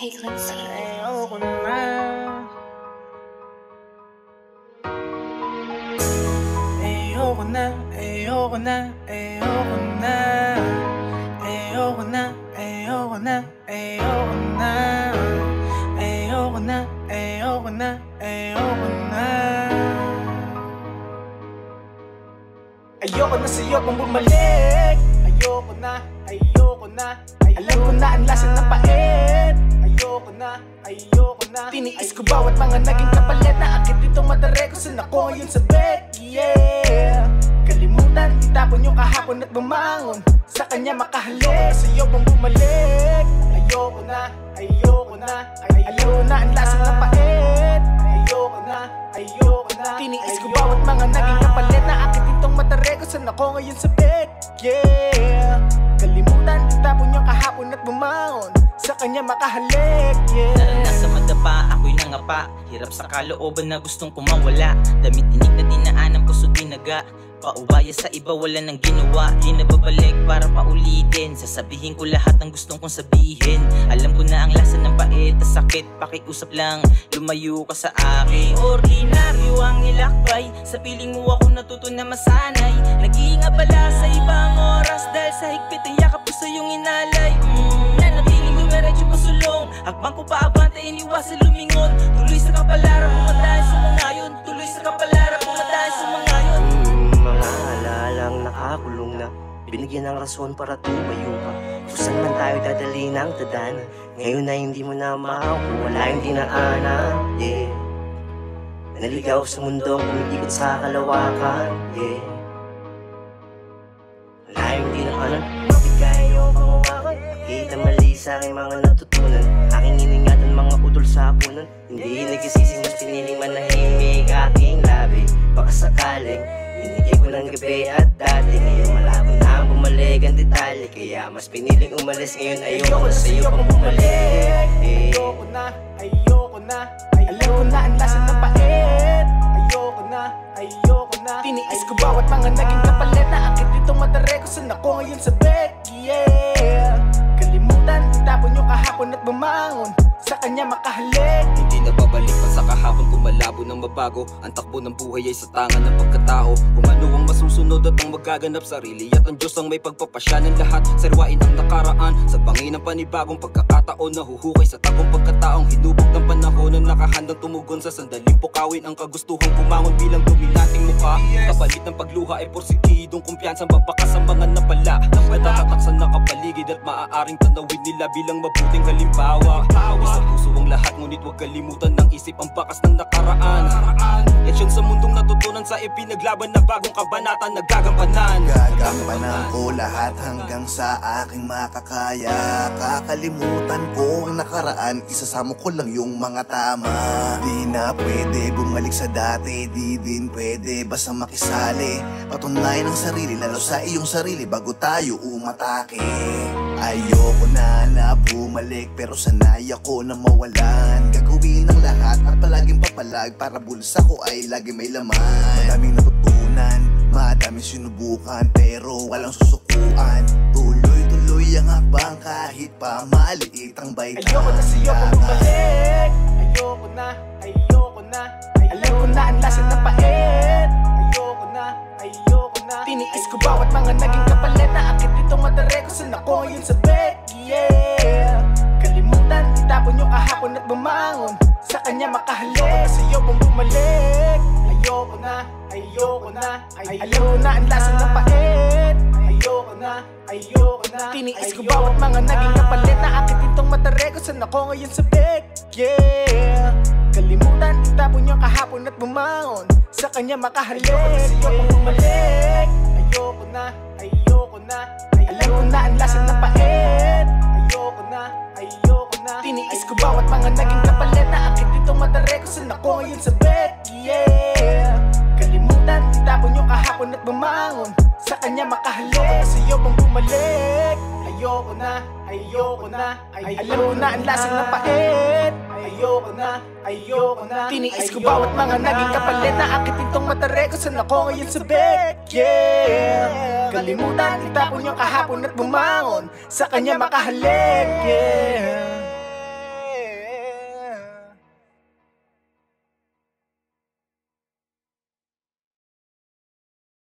Ayoko na. Ayoko na, ayoko na, ayoko na. Ayoko na, ayoko na, ayoko na. Ayoko na, ayoko na, ayoko na. Ayoko na sa'yo kung bumalik. Ayoko na, ayoko na. Alam ko na ang lasa ng pait. Ayoko na, ayoko na. Tiniis ko bawat mga naging kapalit na akit ditong madare ko saan ako ngayon sa bed. Yeah, kalimutan, itapon yung kahapon at bumangon. Sa kanya makahalik, sa'yo bang bumalik. Ayoko na, ayoko na. Alam ko na ang lasa ng pait. Ayoko na, ayoko na. Tiniis ko bawat mga naging kapalit na akit ditong madare ko saan ako ngayon sa bed. Yeah, kalimutan, itapon yung kahapon at bumangon. Sa kanya makahalik, yeah. Nasa madapa, ako'y nangapa. Hirap sa kalooban na gustong kumawala. Damit inig na dinaanan, puso dinaga. Paubaya sa iba, wala nang ginawa. Di na babalik para paulitin. Sasabihin ko lahat ng gustong kong sabihin. Alam ko na ang lasa ng pait at sakit. Pakiusap lang, lumayo ka sa akin. Ordinaryo ang nilakbay. Sa piling mo ako natuto na masanay. Nag-iingat pala sa ibang oras. Dahil sa higpit ang yakap ko sa iyong inalay. Nanatiling dumiretso pasulong. Hakbang ko paabante, iniwasan lumingon. Tuloy sa kapalaran mo madahan sumangayon. Tuloy sa kapalaran mo madahan sumangayon. Mga alalang nakakulong na binigyan ng rason para tumayo ka. Kung saan man tayo dadali ng tadhana. Ngayon na hindi mo na makuwala yung dinaanan. Yeah, naligaw sa mundong kumikikot sa kalawakan. Yeah, wala yung dinaanan. Mabigay o pangawakan. Kita mali sa aking mga natutunan. Aking iningatan mga utol sa punan. Hindi nagsisisi mas piniling manahimik aking labi. Baka sakaling binigay ko ng gabi at dati. Ngayon malabo na ang bumalik ang detalye. Kaya mas piniling umalis ngayon. Ayoko na sa'yo pang bumalik. Ayoko na, ayoko na. Alam ko na ang lasa ng pait. Ayoko na, ayoko na. Tiniis ko bawat mga naging kapalit na akit ditong madare ko saan ako ngayon sa bed. Yeah, kalimutan, itapon yung kahapon at bumangon. Sa kanya makahalik. Hindi na babalik pa sa kahapon kung malabo ng mabago. Ang takbo ng buhay ay sa tangan ng pagkatao. Kung ano ang masusunod at ang magaganap, sarili at ang Diyos ang may pagpapasya ng lahat. Sarwain ang nakaraan sa bangin ng panibagong pagkakataon. Nahuhukay sa tagong pagkataong hinubog ng panahon na nakahandang tumugon sa sandaling pukawin. Ang kagustuhang pumangon bilang dominating mukha. Kapalit ng pagluha ay porsikidong kumpiyansang babaka sa mga napala. Natatatak sa nakapaligid at maaaring tanawin nila bilang mabuting halimbawa. Sa puso ang lahat, ngunit huwag kalimutan ng isip ang bakas ng nakaraan. Leksyon sa mundong natutunan sa ipinaglaban na bagong kabanata nagagampanan. Gagampanan ko lahat hanggang sa aking makakaya. Kakalimutan ko ang nakaraan, isasama ko lang yung mga tama. Di na pwede bumalik sa dati, di din pwede basta makisali. Patunayan ang sarili, lalo sa iyong sarili bago tayo umatake. Ayoko na bumalik pero sanay ako na mawalan. Gagawin ang lahat at palaging papalag para bulsa ko ay lagi may laman. Madaming natutunan, madaming sinubukan pero walang susukuan. Tuloy-tuloy ang hakbang kahit pa maliit ang baitan. Ayoko na sa'yo kung bumalik. Ayoko na, ayoko na. Alam ko na ang lasa ng pait. Ayoko na, ayoko na. Tiniis ko bawat mga naging kapalit na akit ditong madare ko saan ako ngayon sa bed. Yeah, kalimutan, itapon yung kahapon at bumangon. Sa kanya makahalik, sa'yo bang bumalik. Ayoko na, ayoko na. Alam ko na ang lasa ng pait. Ayoko na, ayoko na. Tiniis ko bawat mga naging kapalit na akit ditong madare ko saan ako ngayon sa bed. Yeah, kalimutan, itapon yung kahapon at bumangon. Sa kanya makahalik, sa'yo bang bumalik. Ayoko na, ayoko na. Alam ko na ang lasa ng pait. Ayoko na, ayoko na. Tiniis ko bawat mga naging kapalit na akit ditong madare ko saan ako ngayon sa bed. Yeah, kalimutan, itapon yung kahapon at bumangon. Sa kanya makahalik, sa'yo bang bumalik. Ayoko na, ayoko na. Alam ko na ang lasa ng pait. Ayoko na, ayoko na. Tiniis ko bawat mga naging kapalit na akit ditong madare ko saan ako ngayon sa bed. Yeah, kalimutan, itapon yung kahapon at bumangon. Sa kanya makahalik. Yeah.